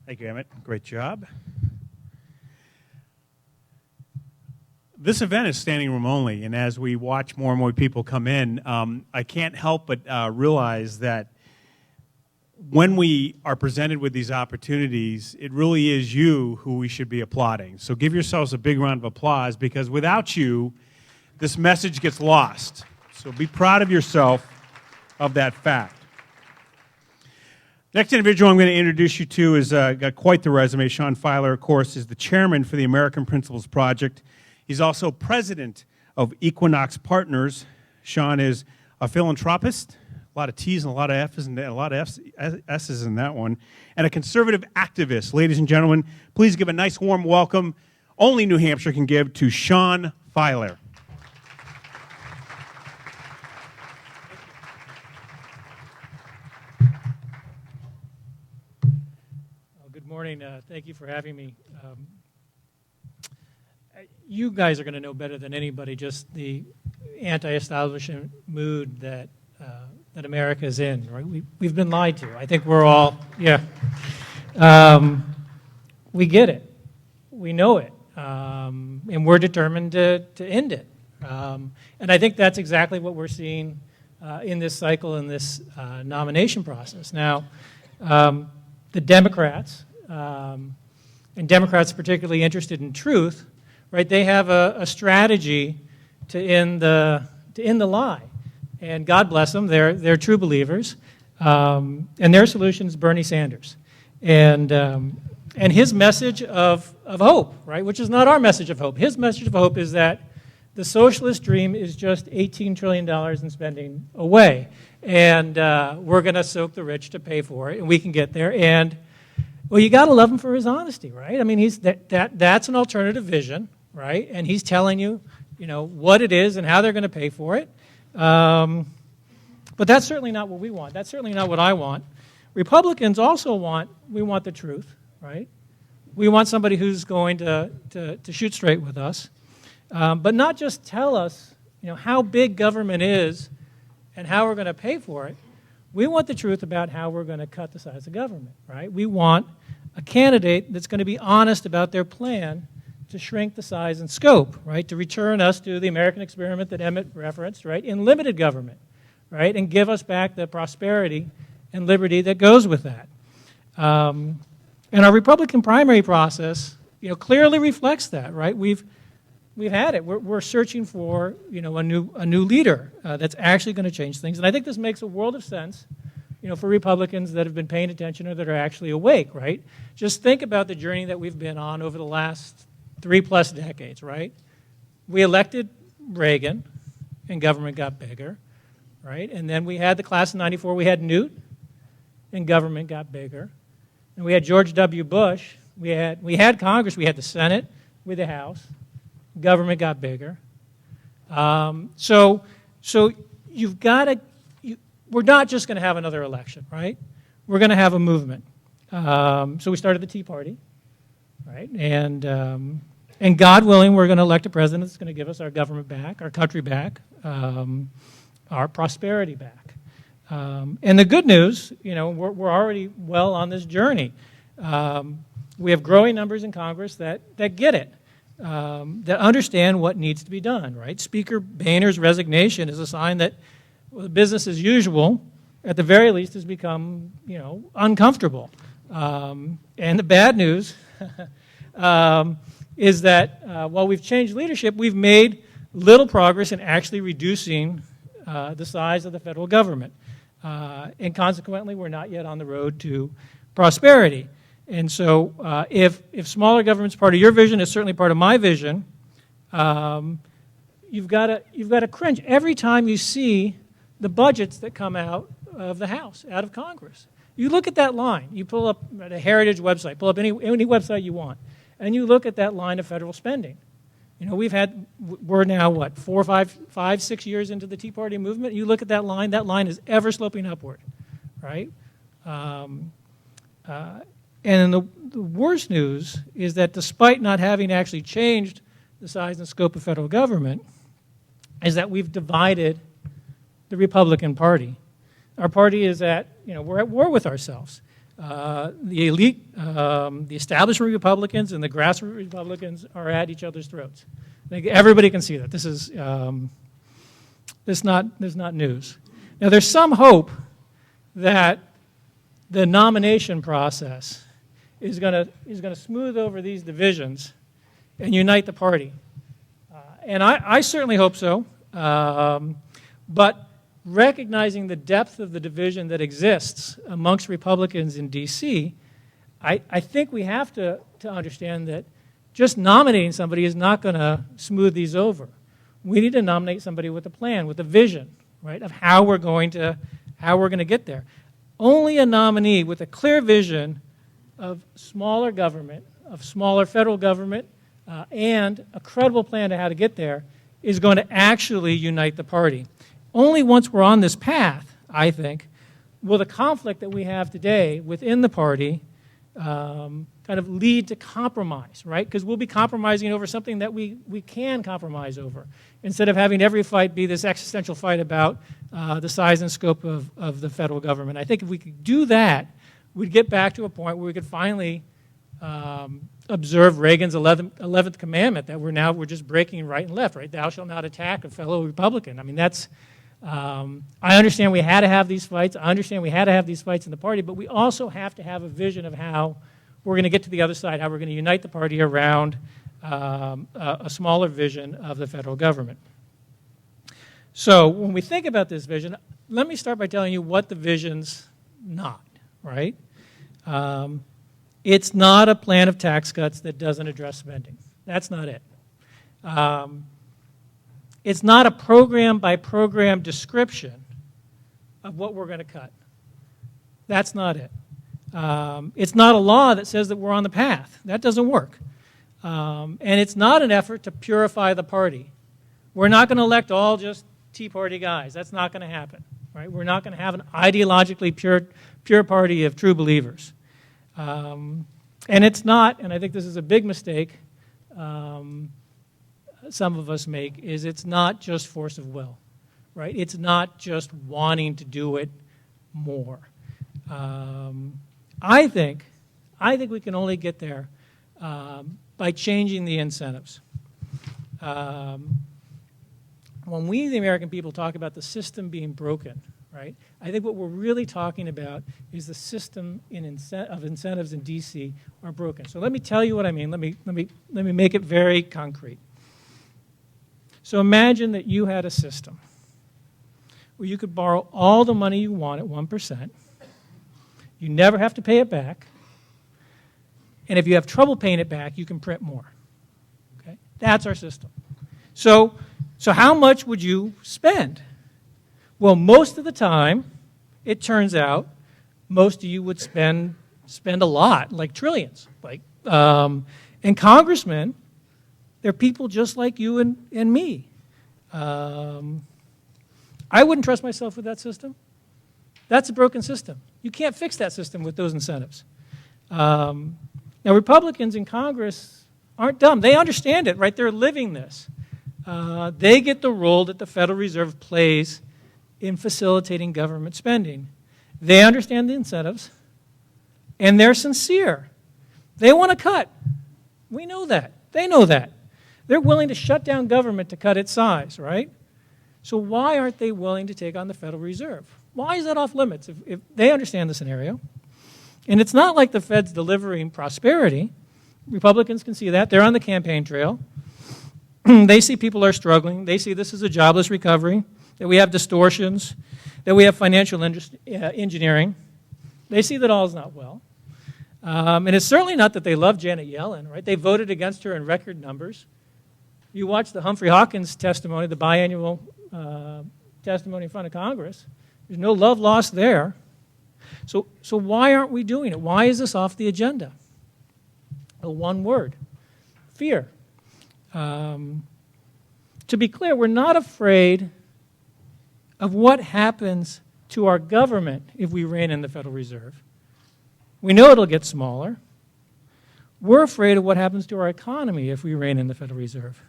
Thank you, Emmett. Great job. This event is standing room only, and as we watch more and more people come in, I can't help but realize that when we are presented with these opportunities, it really is you who we should be applauding. So give yourselves a big round of applause, because without you, this message gets lost. So be proud of yourself of that fact. Next individual I'm going to introduce you to has got quite the resume. Sean Filer, of course, is the chairman for the American Principles Project. He's also president of Equinox Partners. Sean is a philanthropist, a lot of T's and a lot of F's and a lot of S's in that one, and a conservative activist. Ladies and gentlemen, please give a nice warm welcome, only New Hampshire can give, to Sean Filer. Good morning. Thank you for having me. You guys are going to know better than anybody just the anti-establishment mood that America is in. Right? We've been lied to. I think we're all, we get it. We know it. And we're determined to end it. And I think that's exactly what we're seeing in this cycle, in this nomination process. Now, the Democrats, and Democrats particularly interested in truth, right? They have a strategy to end the lie, and God bless them. They're true believers, and their solution is Bernie Sanders, and his message of hope, right? Which is not our message of hope. His message of hope is that the socialist dream is just $18 trillion in spending away, and we're going to soak the rich to pay for it, and we can get there. And well, you got to love him for his honesty, right? I mean, that's an alternative vision, right? And he's telling you, what it is and how they're going to pay for it. But that's certainly not what we want. That's certainly not what I want. Republicans also want the truth, right? We want somebody who's going to shoot straight with us, but not just tell us, how big government is and how we're going to pay for it. We want the truth about how we're going to cut the size of government, right? We want a candidate that's going to be honest about their plan to shrink the size and scope, right? To return us to the American experiment that Emmett referenced, right? In limited government, right? And give us back the prosperity and liberty that goes with that. And our Republican primary process, clearly reflects that, right? We've had it. We're searching for, a new leader that's actually going to change things. And I think this makes a world of sense, for Republicans that have been paying attention or that are actually awake, right? Just think about the journey that we've been on over the last 3+ decades, right? We elected Reagan, and government got bigger, right? And then we had the class of '94. We had Newt, and government got bigger. And we had George W. Bush. We had Congress. We had the Senate. We had the House. Government got bigger. So you've got to. We're not just going to have another election, right? We're going to have a movement. So we started the Tea Party, right? And God willing, we're going to elect a president that's going to give us our government back, our country back, our prosperity back. And the good news, we're already well on this journey. We have growing numbers in Congress that get it. That understand what needs to be done, right? Speaker Boehner's resignation is a sign that business as usual, at the very least, has become, uncomfortable. And the bad news is that while we've changed leadership, we've made little progress in actually reducing the size of the federal government. And consequently, we're not yet on the road to prosperity. And so if smaller government's part of your vision, it's certainly part of my vision, you've got to cringe every time you see the budgets that come out of the House, out of Congress. You look at that line. You pull up the Heritage website, pull up any website you want, and you look at that line of federal spending. We're now, 5, 6 years into the Tea Party movement. You look at that line is ever sloping upward, right? And the worst news is that despite not having actually changed the size and scope of federal government, is that we've divided the Republican Party. Our party is we're at war with ourselves. The elite, the establishment Republicans and the grassroots Republicans are at each other's throats. I think everybody can see that. This is not news. Now, there's some hope that the nomination process is going to smooth over these divisions and unite the party. And I certainly hope so. But recognizing the depth of the division that exists amongst Republicans in D.C., I think we have to understand that just nominating somebody is not going to smooth these over. We need to nominate somebody with a plan, with a vision, right, of how we're going to get there. Only a nominee with a clear vision of smaller government, of smaller federal government, and a credible plan to how to get there is going to actually unite the party. Only once we're on this path, I think, will the conflict that we have today within the party kind of lead to compromise, right? Because we'll be compromising over something that we can compromise over, instead of having every fight be this existential fight about the size and scope of the federal government. I think if we could do that, we'd get back to a point where we could finally observe Reagan's 11th commandment, that we're just breaking right and left, right? Thou shalt not attack a fellow Republican. I mean, that's, I understand we had to have these fights. I understand we had to have these fights in the party, but we also have to have a vision of how we're going to get to the other side, how we're going to unite the party around a smaller vision of the federal government. So when we think about this vision, let me start by telling you what the vision's not, right? It's not a plan of tax cuts that doesn't address spending. That's not it. It's not a program-by-program description of what we're going to cut. That's not it. It's not a law that says that we're on the path. That doesn't work. And it's not an effort to purify the party. We're not going to elect all just Tea Party guys. That's not going to happen. Right? We're not going to have an ideologically pure party of true believers. And it's not, and I think this is a big mistake some of us make, is it's not just force of will. Right? It's not just wanting to do it more. I think we can only get there by changing the incentives. When we, the American people, talk about the system being broken, right? I think what we're really talking about is the system of incentives in D.C. are broken. So let me tell you what I mean. Let me make it very concrete. So imagine that you had a system where you could borrow all the money you want at 1%. You never have to pay it back. And if you have trouble paying it back, you can print more. Okay? That's our system. So how much would you spend? Well, most of the time, it turns out, most of you would spend a lot, like trillions. And congressmen, they're people just like you and me. I wouldn't trust myself with that system. That's a broken system. You can't fix that system with those incentives. Now, Republicans in Congress aren't dumb. They understand it, right? They're living this. They get the role that the Federal Reserve plays in facilitating government spending. They understand the incentives, and they're sincere. They want to cut. We know that. They know that. They're willing to shut down government to cut its size, right? So why aren't they willing to take on the Federal Reserve? Why is that off limits if they understand the scenario? And it's not like the Fed's delivering prosperity. Republicans can see that. They're on the campaign trail. They see people are struggling. They see this is a jobless recovery, that we have distortions, that we have financial engineering. They see that all is not well. And it's certainly not that they love Janet Yellen, right? They voted against her in record numbers. You watch the Humphrey Hawkins testimony, the biannual testimony in front of Congress. There's no love lost there. So why aren't we doing it? Why is this off the agenda? Well, one word: fear. To be clear, we're not afraid of what happens to our government if we rein in the Federal Reserve. We know it'll get smaller. We're afraid of what happens to our economy if we rein in the Federal Reserve.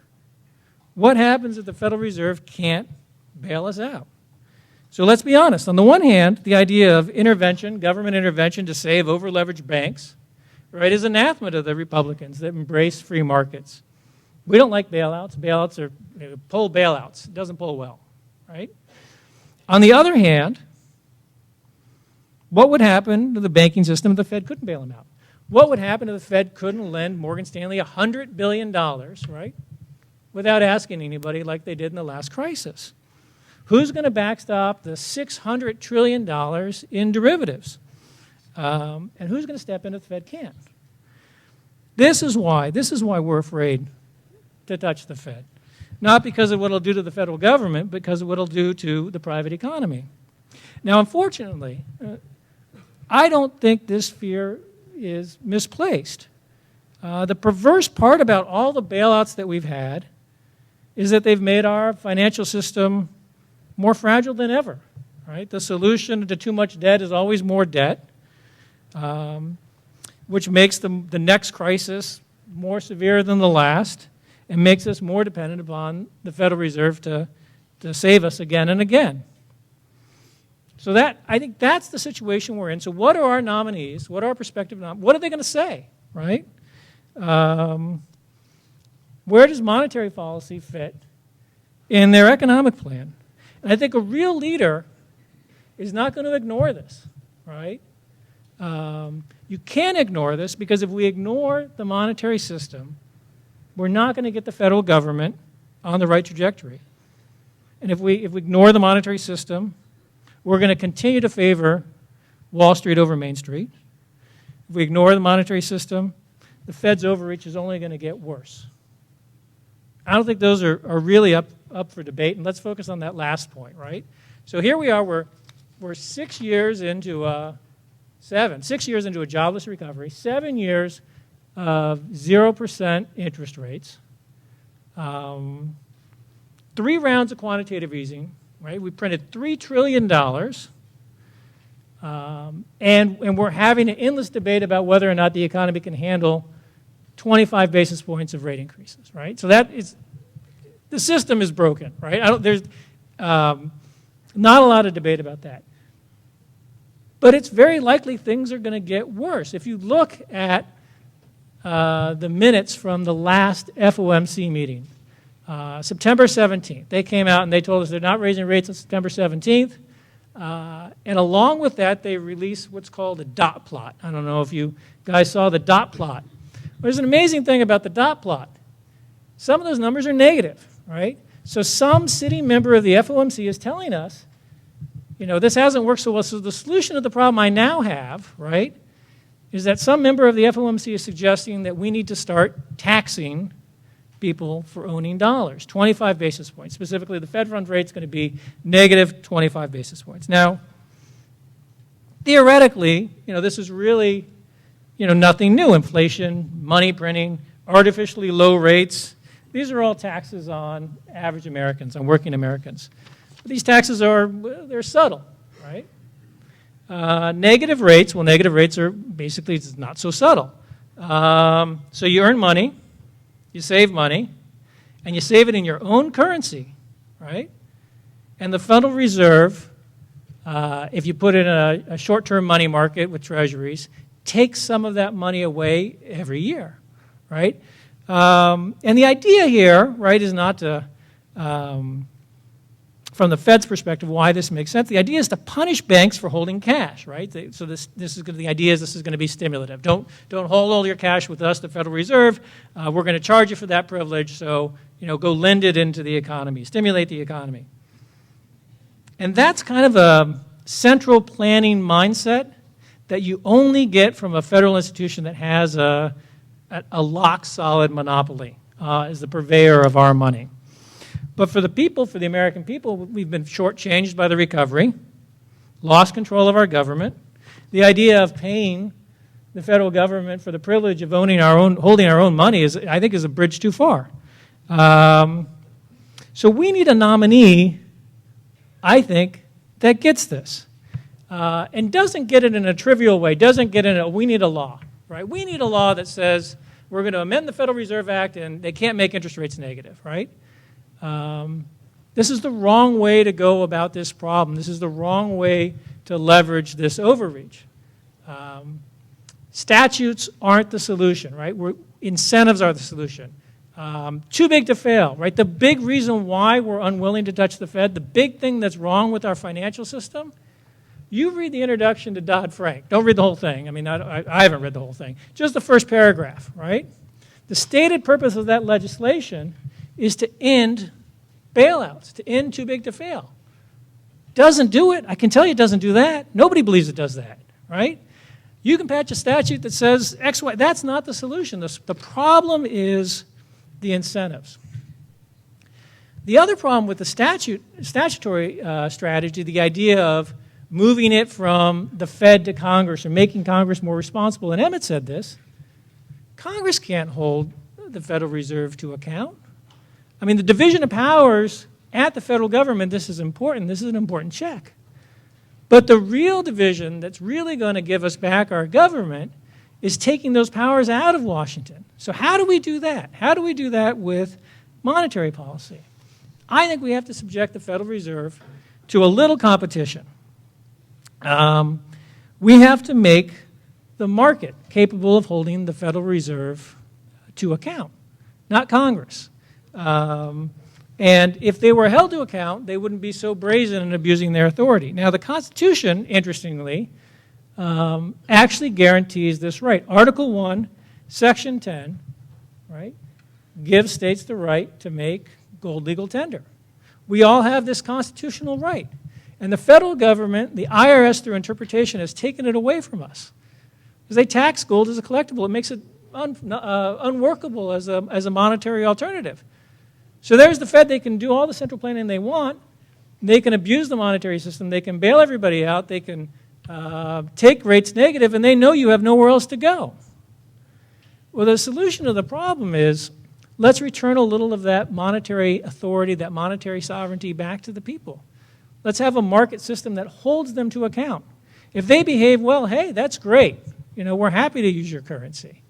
What happens if the Federal Reserve can't bail us out? So let's be honest. On the one hand, the idea of intervention, government intervention to save over-leveraged banks, right, is anathema to the Republicans that embrace free markets. We don't like bailouts. Bailouts are, pull bailouts. It doesn't pull well, right? On the other hand, what would happen to the banking system if the Fed couldn't bail them out? What would happen if the Fed couldn't lend Morgan Stanley $100 billion, right, without asking anybody like they did in the last crisis? Who's going to backstop the $600 trillion in derivatives? And who's going to step in if the Fed can't? This is why we're afraid to touch the Fed. Not because of what it'll do to the federal government, but because of what it'll do to the private economy. Now, unfortunately, I don't think this fear is misplaced. The perverse part about all the bailouts that we've had is that they've made our financial system more fragile than ever, right? The solution to too much debt is always more debt, which makes the next crisis more severe than the last and makes us more dependent upon the Federal Reserve to save us again and again. So I think that's the situation we're in. So what are our nominees? What are our prospective nominees? What are they going to say, right? Where does monetary policy fit in their economic plan? And I think a real leader is not going to ignore this, right? You can't ignore this because if we ignore the monetary system, we're not going to get the federal government on the right trajectory. And if we ignore the monetary system, we're going to continue to favor Wall Street over Main Street. If we ignore the monetary system, the Fed's overreach is only going to get worse. I don't think those are really up for debate, and let's focus on that last point, right? So here we are, we're 6 years into 6 years into a jobless recovery, 7 years of 0% interest rates, 3 rounds of quantitative easing, right? We printed $3 trillion, and we're having an endless debate about whether or not the economy can handle 25 basis points of rate increases, right? So the system is broken, right? There's not a lot of debate about that. But it's very likely things are going to get worse. If you look at the minutes from the last FOMC meeting, September 17th, they came out and they told us they're not raising rates on September 17th. And along with that, they released what's called a dot plot. I don't know if you guys saw the dot plot. There's an amazing thing about the dot plot. Some of those numbers are negative, right? So some sitting member of the FOMC is telling us, this hasn't worked so well. So the solution to the problem I now have, right, is that some member of the FOMC is suggesting that we need to start taxing people for owning dollars, 25 basis points. Specifically, the Fed funds rate is going to be negative 25 basis points. Now, theoretically, this is really, nothing new. Inflation, money printing, artificially low rates. These are all taxes on average Americans, on working Americans. But these taxes they're subtle, right? Negative rates are basically not so subtle. So you earn money, you save money, and you save it in your own currency, right? And the Federal Reserve, if you put it in a short-term money market with treasuries, takes some of that money away every year, right? And the idea here, right, is not to, from the Fed's perspective, why this makes sense. The idea is to punish banks for holding cash, right? So the idea is this is going to be stimulative. Don't hold all your cash with us, the Federal Reserve. We're going to charge you for that privilege. So go lend it into the economy, stimulate the economy. And that's kind of a central planning mindset that you only get from a federal institution that has a lock-solid monopoly as the purveyor of our money. But for the American people, we've been shortchanged by the recovery, lost control of our government. The idea of paying the federal government for the privilege of holding our own money I think, is a bridge too far. So we need a nominee, I think, that gets this and doesn't get it in a trivial way, doesn't get it in we need a law, right? We need a law that says we're going to amend the Federal Reserve Act and they can't make interest rates negative, right? This is the wrong way to go about this problem. This is the wrong way to leverage this overreach. Statutes aren't the solution, right? Incentives are the solution. Too big to fail, right? The big reason why we're unwilling to touch the Fed, the big thing that's wrong with our financial system, you read the introduction to Dodd-Frank. Don't read the whole thing. I mean, I haven't read the whole thing. Just the first paragraph, right? The stated purpose of that legislation is to end bailouts, to end too big to fail. Doesn't do it. I can tell you it doesn't do that. Nobody believes it does that, right? You can patch a statute that says X, Y. That's not the solution. The problem is the incentives. The other problem with the statutory strategy, the idea of moving it from the Fed to Congress or making Congress more responsible, and Emmett said this, Congress can't hold the Federal Reserve to account. I mean, the division of powers at the federal government, this is important. This is an important check. But the real division that's really going to give us back our government is taking those powers out of Washington. So how do we do that? How do we do that with monetary policy? I think we have to subject the Federal Reserve to a little competition. We have to make the market capable of holding the Federal Reserve to account, not Congress. And if they were held to account, they wouldn't be so brazen in abusing their authority. Now, the Constitution, interestingly, actually guarantees this right. Article 1, Section 10, right, gives states the right to make gold legal tender. We all have this constitutional right. And the federal government, the IRS, through interpretation, has taken it away from us. Because they tax gold as a collectible. It makes it unworkable as a monetary alternative. So there's the Fed. They can do all the central planning they want. They can abuse the monetary system. They can bail everybody out. They can take rates negative, and they know you have nowhere else to go. Well, the solution to the problem is let's return a little of that monetary authority, that monetary sovereignty back to the people. Let's have a market system that holds them to account. If they behave well, hey, that's great. You know, we're happy to use your currency.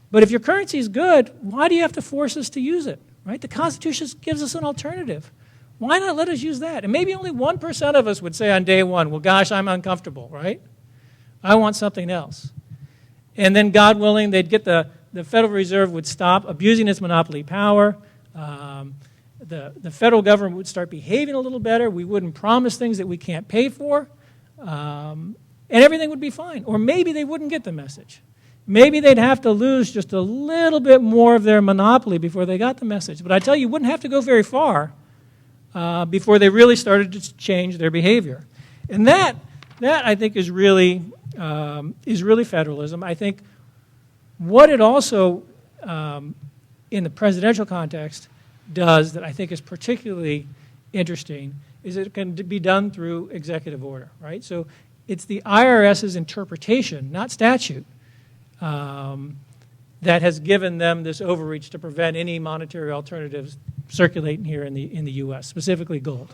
But if your currency is good, why do you have to force us to use it? Right? The Constitution gives us an alternative. Why not let us use that? And maybe only 1% of us would say on day one, well, gosh, I'm uncomfortable, right? I want something else. And then, God willing, they'd get the Federal Reserve would stop abusing its monopoly power. The federal government would start behaving a little better. We wouldn't promise things that we can't pay for. And everything would be fine. Or maybe they wouldn't get the message. Maybe they'd have to lose just a little bit more of their monopoly before they got the message. But I tell you, you wouldn't have to go very far before they really started to change their behavior. And that I think, is really federalism. I think what it also, in the presidential context, does that I think is particularly interesting is it can be done through executive order, right? So it's the IRS's interpretation, not statute, that has given them this overreach to prevent any monetary alternatives circulating here in the U.S., specifically gold.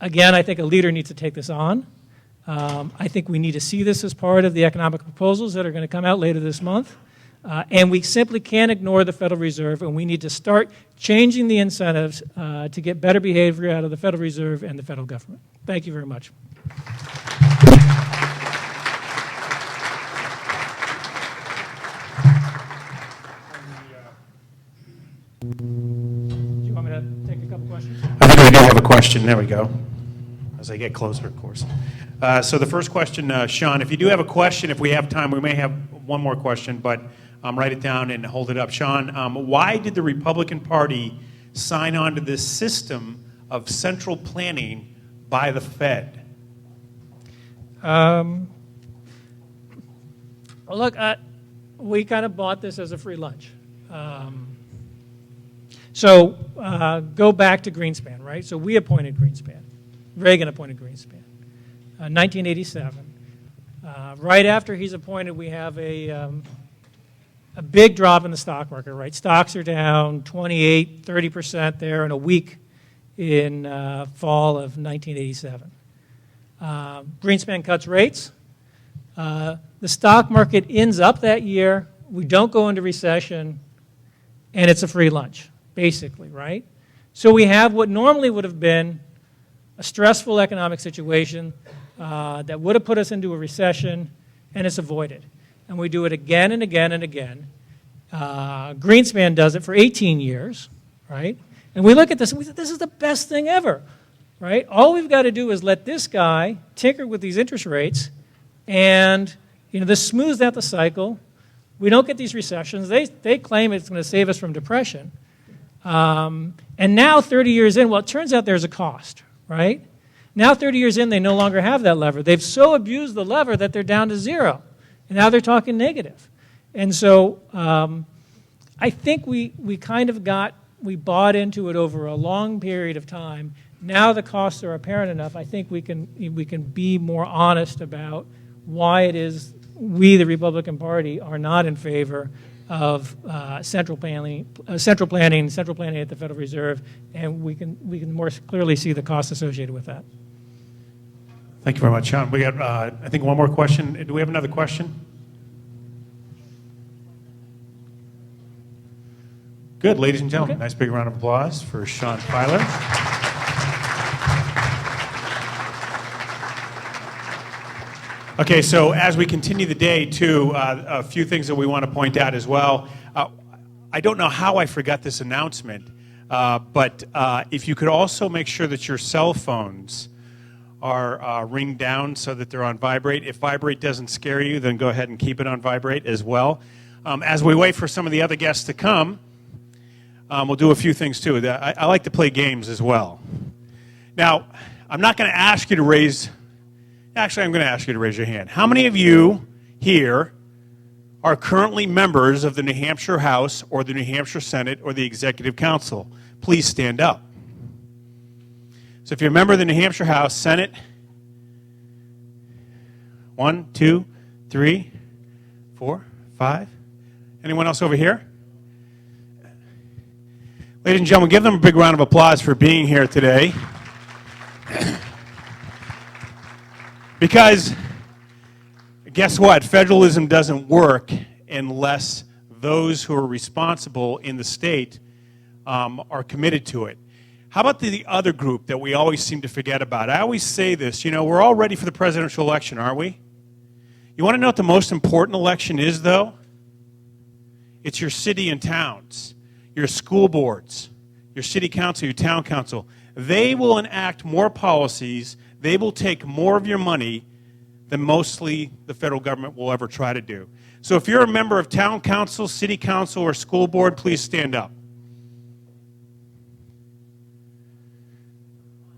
Again, I think a leader needs to take this on. I think we need to see this as part of the economic proposals that are going to come out later this month. And we simply can't ignore the Federal Reserve, and we need to start changing the incentives to get better behavior out of the Federal Reserve and the federal government. Thank you very much. Do you want me to take a couple questions? I think we do have a question. There we go. As I get closer, of course. So the first question, Sean, if you do have a question, if we have time, we may have one more question, but write it down and hold it up. Sean, why did the Republican Party sign on to this system of central planning by the Fed? Well, look, we kind of bought this as a free lunch. So go back to Greenspan, right? So we appointed Greenspan. Reagan appointed Greenspan. 1987. Right after he's appointed, we have a big drop in the stock market, right? Stocks are down 28, 30% there in a week in fall of 1987. Greenspan cuts rates. The stock market ends up that year. We don't go into recession. and it's a free lunch, basically, right? So we have what normally would have been a stressful economic situation that would have put us into a recession, and it's avoided. And we do it again and again and again. Greenspan does it for 18 years, right? And we look at this and we say, this is the best thing ever, right? All we've got to do is let this guy tinker with these interest rates, and this smooths out the cycle. We don't get these recessions. They claim it's going to save us from depression. And now 30 years in, well, it turns out there's a cost, right? Now 30 years in, they no longer have that lever. They've so abused the lever that they're down to zero. And now they're talking negative. And so I think we bought into it over a long period of time. Now the costs are apparent enough. I think we can be more honest about why it is we, the Republican Party, are not in favor of central planning at the Federal Reserve, and we can more clearly see the costs associated with that. Thank you very much, Sean. We got, I think, one more question. Do we have another question? Good, ladies and gentlemen. Okay. Nice big round of applause for Sean Filer. Okay, so as we continue the day, too, a few things that we want to point out as well. I don't know how I forgot this announcement, but if you could also make sure that your cell phones are ringed down so that they're on vibrate. If vibrate doesn't scare you, then go ahead and keep it on vibrate as well. As we wait for some of the other guests to come, we'll do a few things, too. I like to play games as well. Now, I'm not going to ask you to raise... Actually, I'm going to ask you to raise your hand. How many of you here are currently members of the New Hampshire House or the New Hampshire Senate or the Executive Council? Please stand up. So if you're a member of the New Hampshire House, Senate, 1, 2, 3, 4, 5. Anyone else over here? Ladies and gentlemen, give them a big round of applause for being here today. Because guess what? Federalism doesn't work unless those who are responsible in the state are committed to it. How about the other group that we always seem to forget about? I always say this, we're all ready for the presidential election, aren't we? You want to know what the most important election is, though? It's your city and towns, your school boards, your city council, your town council. They will enact more policies. They will take more of your money than mostly the federal government will ever try to do. So if you're a member of town council, city council, or school board, please stand up.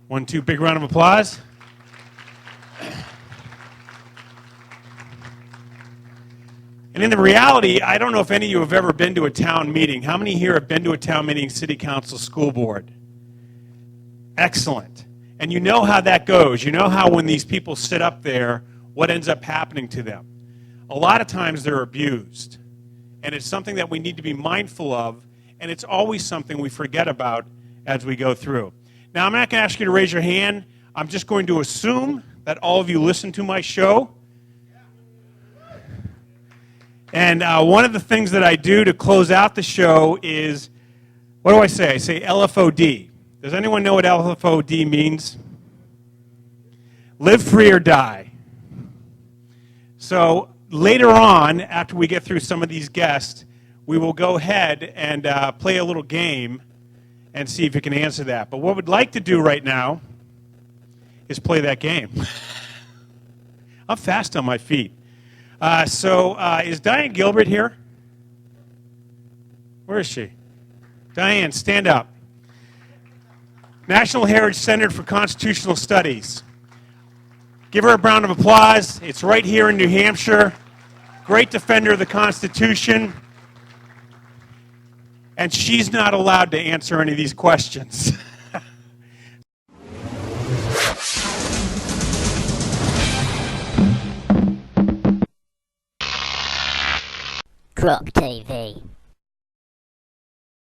1, 2, big round of applause. And in the reality, I don't know if any of you have ever been to a town meeting. How many here have been to a town meeting, city council, school board? Excellent. And you know how that goes. You know how when these people sit up there, what ends up happening to them. A lot of times they're abused. And it's something that we need to be mindful of, and it's always something we forget about as we go through. Now, I'm not going to ask you to raise your hand. I'm just going to assume that all of you listen to my show. And one of the things that I do to close out the show is, what do I say? I say LFOD. Does anyone know what LFOD means? Live free or die. So later on, after we get through some of these guests, we will go ahead and play a little game and see if you can answer that. But what we'd like to do right now is play that game. I'm fast on my feet. So is Diane Gilbert here? Where is she? Diane, stand up. National Heritage Center for Constitutional Studies. Give her a round of applause. It's right here in New Hampshire. Great defender of the Constitution. And she's not allowed to answer any of these questions. Croc TV.